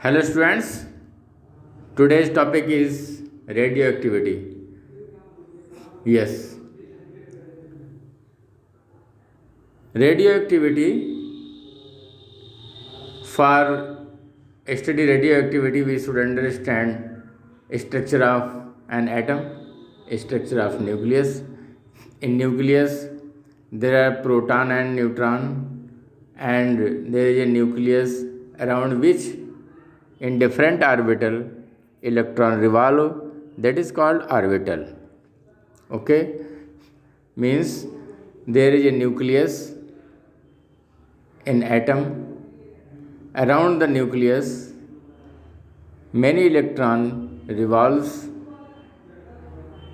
Hello students, today's topic is radioactivity. Yes, radioactivity. For study radioactivity, we should understand structure of an atom, structure of nucleus. In nucleus, there are proton and neutron, and there is a nucleus around which in different orbital electron revolve, that is called orbital. Okay, means there is a nucleus in atom. Around the nucleus many electron revolves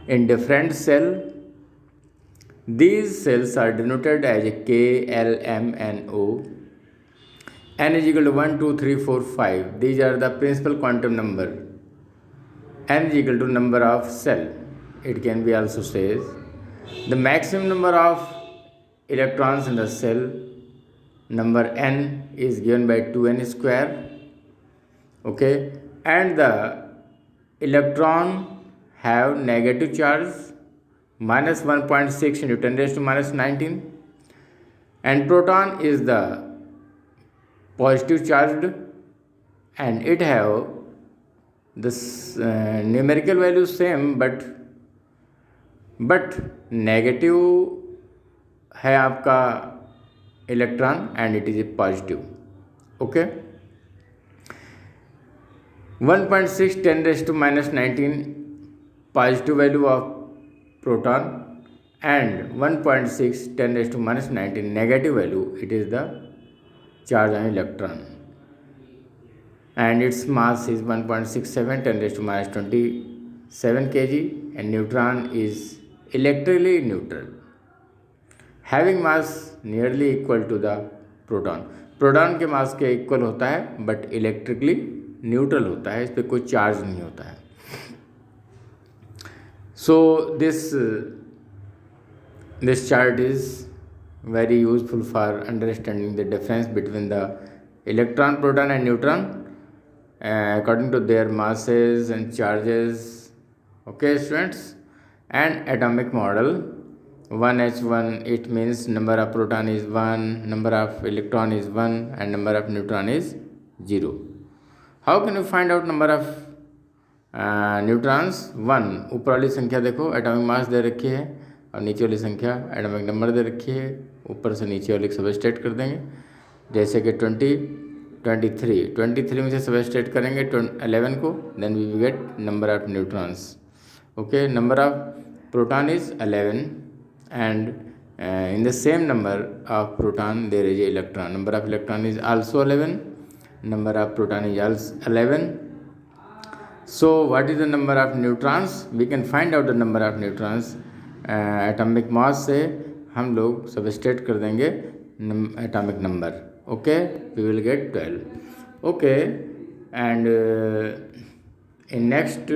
in different cell. These cells are denoted as K, L, M, and O. N is equal to 1, 2, 3, 4, 5. These are the principal quantum number. N is equal to number of cell. It can be also says the maximum number of electrons in the cell, number n, is given by 2n square. Okay, and the electron have negative charge minus 1.6 into 10 raised to minus 19, and proton is the positive charged, and it have this numerical value same, but negative है आपका electron and it is a positive. Okay, 1.6 10 raised to minus 19 positive value of proton, and 1.6 10 raised to minus 19 negative value, it is the charge on electron, and its mass is 1.67 10 raised to minus 27 kg, and neutron is electrically neutral, having mass nearly equal to the proton. Proton के मास के equal होता है but electrically neutral होता है, इस पर कोई charge नहीं होता है. So this chart is very useful for understanding the difference between the electron, proton and neutron according to their masses and charges. Okay students, and atomic model 1h1, it means number of proton is 1, number of electron is 1, and number of neutron is 0. How can you find out number of neutrons? 1, ऊपर वाली संख्या देखो, atomic mass दे रखी है, और नीचे वाली संख्या एटॉमिक नंबर दे रखी है. ऊपर से नीचे वाली सबस्ट्रेट कर देंगे, जैसे कि 23 में से सबस्ट्रेट करेंगे 11 को, then we will get number of neutrons. Okay, number of proton is 11, and in the same number of proton there is electron. Number of electron is also 11, number of proton is also 11. So what is the number of neutrons? We can find out the number of neutrons. Atomic mass से हम लोग subtract कर देंगे atomic number. Okay, we will get 12. Okay, and in next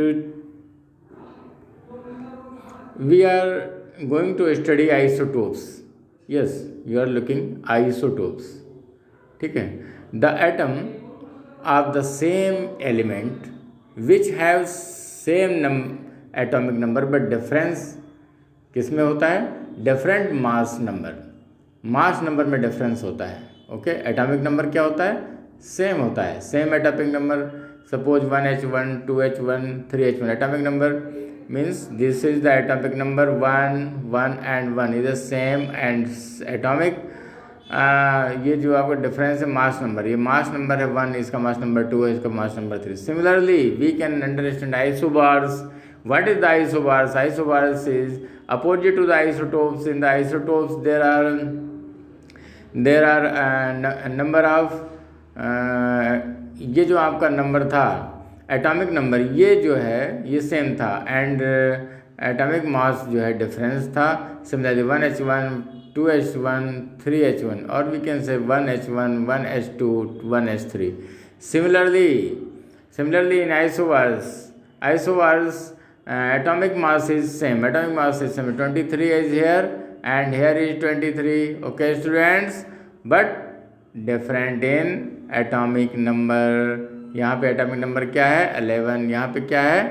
we are going to study isotopes. Yes, you are looking isotopes. ठीक है, the atom of the same element which have same atomic number but difference किस में होता है? Different mass number. Mass number में difference होता है. Okay, atomic number क्या होता है? सेम होता है. Same atomic number, suppose 1h1 2h1 3h1. Atomic number means this is the atomic number 1 1 and 1 is the same and atomic. ये जो आपका डिफरेंस है मास नंबर, ये मास नंबर है 1, इसका मास नंबर 2 है, इसका mass number 3. Similarly we can understand isobars. What is the isobars? Isobars is opposite to the isotopes. In the isotopes there are number of ये जो आपका number था atomic number, ये जो है ये सेम था, एंड एटॉमिक मास जो है डिफरेंस था. सिमिलरली 1h1 2h1 3h1, और we can say 1h1 1h2 1h3. Similarly in isobars atomic mass is same. 23 is here and here is 23. Okay students, but different in atomic number. यहाँ पे atomic number क्या है 11, यहाँ पे क्या है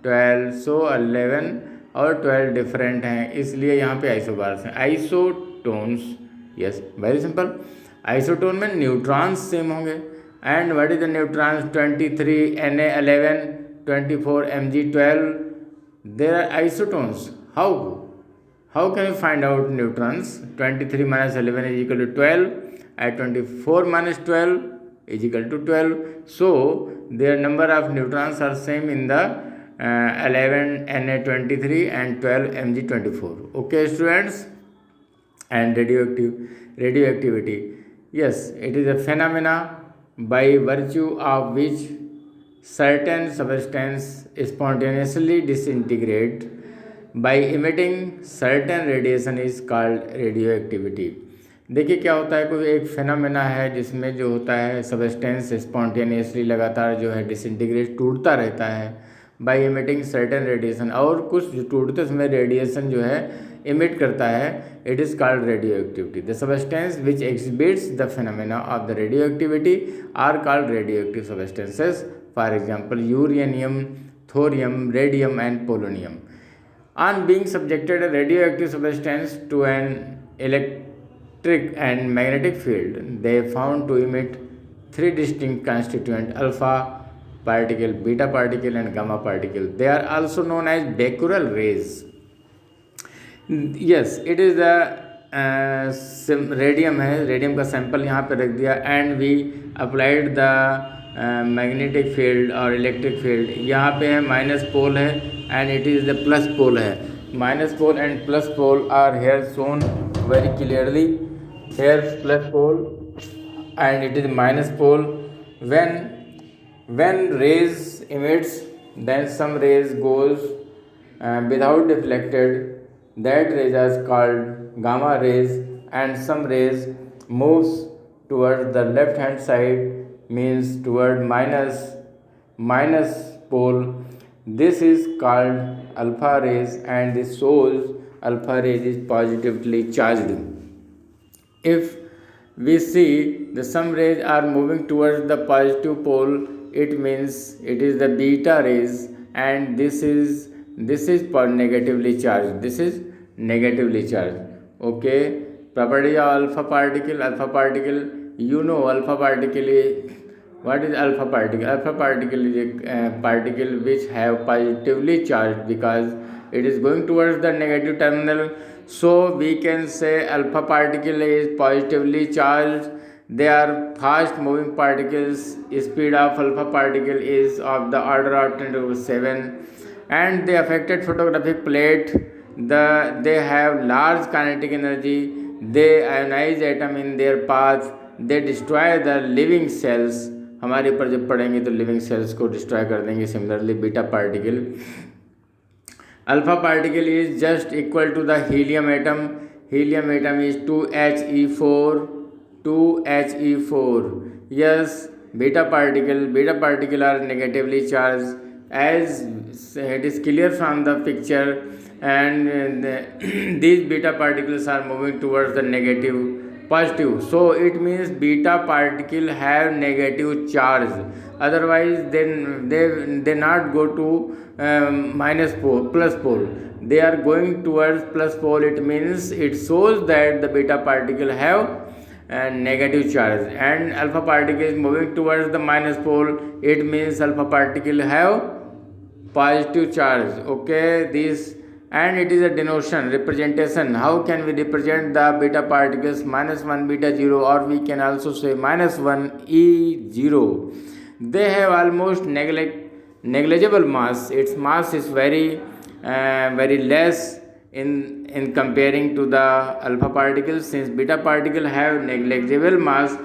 12। सो 11 और 12 डिफरेंट हैं, इसलिए यहाँ पे आइसोबार्स हैं। Isotones, yes very simple. Isotone में न्यूट्रॉन्स सेम होंगे। And what is the neutrons 23 Na11 24 Mg12, there are isotones. How can you find out neutrons? 23 minus 11 is equal to 12 and 24 minus 12 is equal to 12. So their number of neutrons are same in the 11 Na23 and 12 Mg24. Okay students? And radioactivity, yes, it is a phenomena by virtue of which certain substance spontaneously disintegrate by emitting certain radiation is called radioactivity. देखिए क्या होता है, कोई एक phenomena है जिसमें जो होता है सबस्टेंस स्पॉन्टेनियसली लगातार जो है डिसइंटीग्रेट टूटता रहता है बाय इमिटिंग सर्टेन रेडिएशन, और कुछ जो टूटते समय रेडिएशन जो है इमिट करता है, it is called radioactivity. The substance which exhibits the phenomena of the radioactivity are called radioactive substances. For example uranium, thorium, radium and polonium. On being subjected a radioactive substance to an electric and magnetic field, they found to emit three distinct constituent: alpha particle, beta particle and gamma particle. They are also known as Becquerel rays. Yes, it is the radium है, radium का sample यहाँ पे रख दिया and we applied the magnetic field और electric field. यहाँ पे है माइनस पोल है and it is the plus pole है। Minus pole and plus pole are here shown very clearly. Here plus pole and it is minus pole. when rays emits, then some rays goes without deflected, that rays are called gamma rays, and some rays moves towards the left hand side, means toward minus pole. This is called alpha rays, and this shows alpha rays is positively charged. If we see the some rays are moving towards the positive pole, it means it is the beta rays, and this is negatively charged. This is negatively charged. Okay, property of alpha particle. Alpha particle, you know, alpha particle is, what is alpha particle? Alpha particle is a particle which have positively charged because it is going towards the negative terminal. So we can say alpha particle is positively charged. They are fast moving particles. Speed of alpha particle is of the order of 10⁷, and the affected photographic plate, they have large kinetic energy. They ionize atom in their path. They destroy the living cells. हमारे ऊपर जब पड़ेंगे तो living cells को destroy कर देंगे। Similarly beta particle, alpha particle is just equal to the helium atom. Helium atom is 2He4. Yes, beta particle are negatively charged, as it is clear from the picture, and these beta particles are moving towards the positive. So it means beta particle have negative charge. Otherwise, then they not go to minus pole, plus pole. They are going towards plus pole. It means it shows that the beta particle have negative charge, and alpha particle is moving towards the minus pole. It means alpha particle have positive charge. Okay, this, and it is a denotation, representation. How can we represent the beta particles? -1 beta 0, or we can also say -1 E0. They have almost negligible mass. Its mass is very less in comparing to the alpha particles. Since beta particle have negligible mass,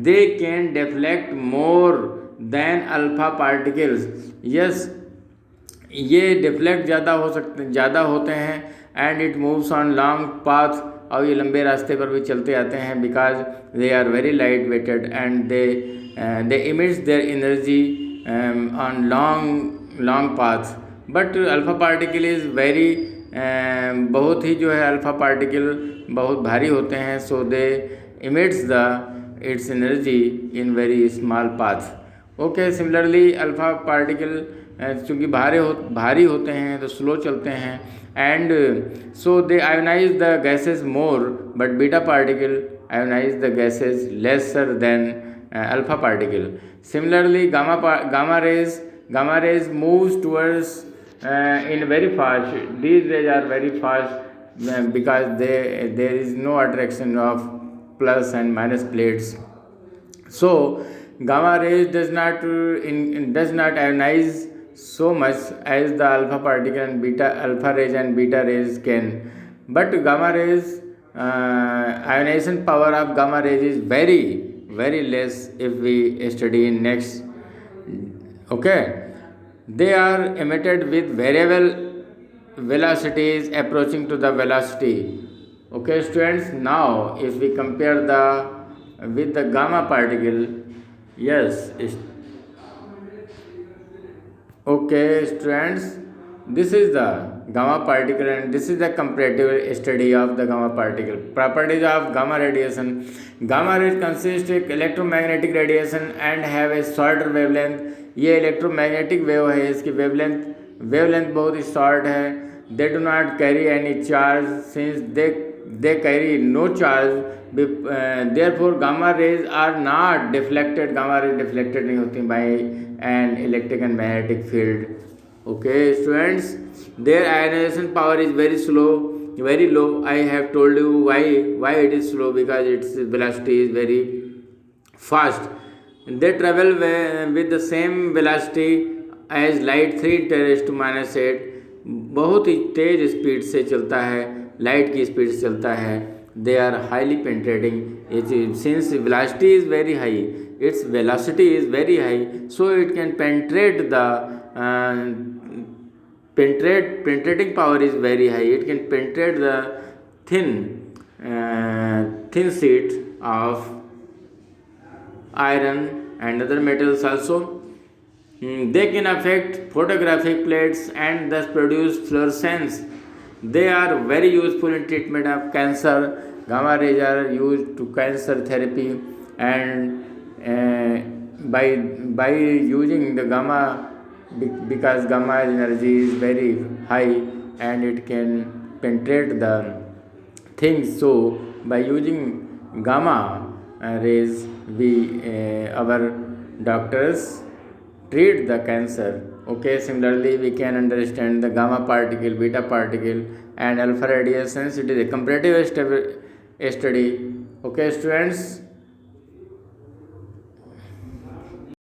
they can deflect more than alpha particles. Yes, ये deflect ज़्यादा होते हैं, and it moves on long path, और ये लंबे रास्ते पर भी चलते आते हैं because they are very light weighted, and they emits their energy on long path. But alpha particle is very बहुत ही जो है अल्फा पार्टिकल बहुत भारी होते हैं. So they emits its energy in very small path. Okay, similarly alpha particle चूँकि भारी होते हैं तो स्लो चलते हैं, and so they ionize the gases more, but beta particle ionize the gases lesser than alpha particle. Similarly, gamma rays moves towards in very fast. These rays are very fast because there is no attraction of plus and minus plates. So gamma rays does not ionize so much as the alpha particle and alpha rays and beta rays can. But gamma rays ionization power of gamma rays is very less if we study in next. Okay, they are emitted with variable velocities approaching to the velocity. Okay students, now if we compare the with the gamma particle, yes, okay students, this is the gamma particle and this is the comparative study of the gamma particle. Properties of gamma radiation. Gamma rays consist of electromagnetic radiation and have a shorter wavelength. ये electromagnetic wave है, इसकी wavelength बहुत ही short है. They do not carry any charge since they carry no charge. Therefore gamma rays are not deflected. Gamma rays deflected नहीं होती by an electric and magnetic field. Okay students, their ionization power is very low. I have told you why it is slow, because its velocity is very fast. They travel with the same velocity as light 3 × 10⁻⁸. बहुत ही तेज speed से चलता है, light की speed से चलता है. They are highly penetrating. Since velocity is very high, its velocity is very high, so it can penetrate the penetrating power is very high. It can penetrate the thin sheet of iron and other metals also. They can affect photographic plates and thus produce fluorescence. They are very useful in treatment of cancer. Gamma rays are used to cancer therapy, and by using the gamma, because gamma energy is very high and it can penetrate the things. So by using gamma rays, our doctors treat the cancer. Okay, similarly we can understand the gamma particle, beta particle and alpha radiations. It is a comparative study. Okay students,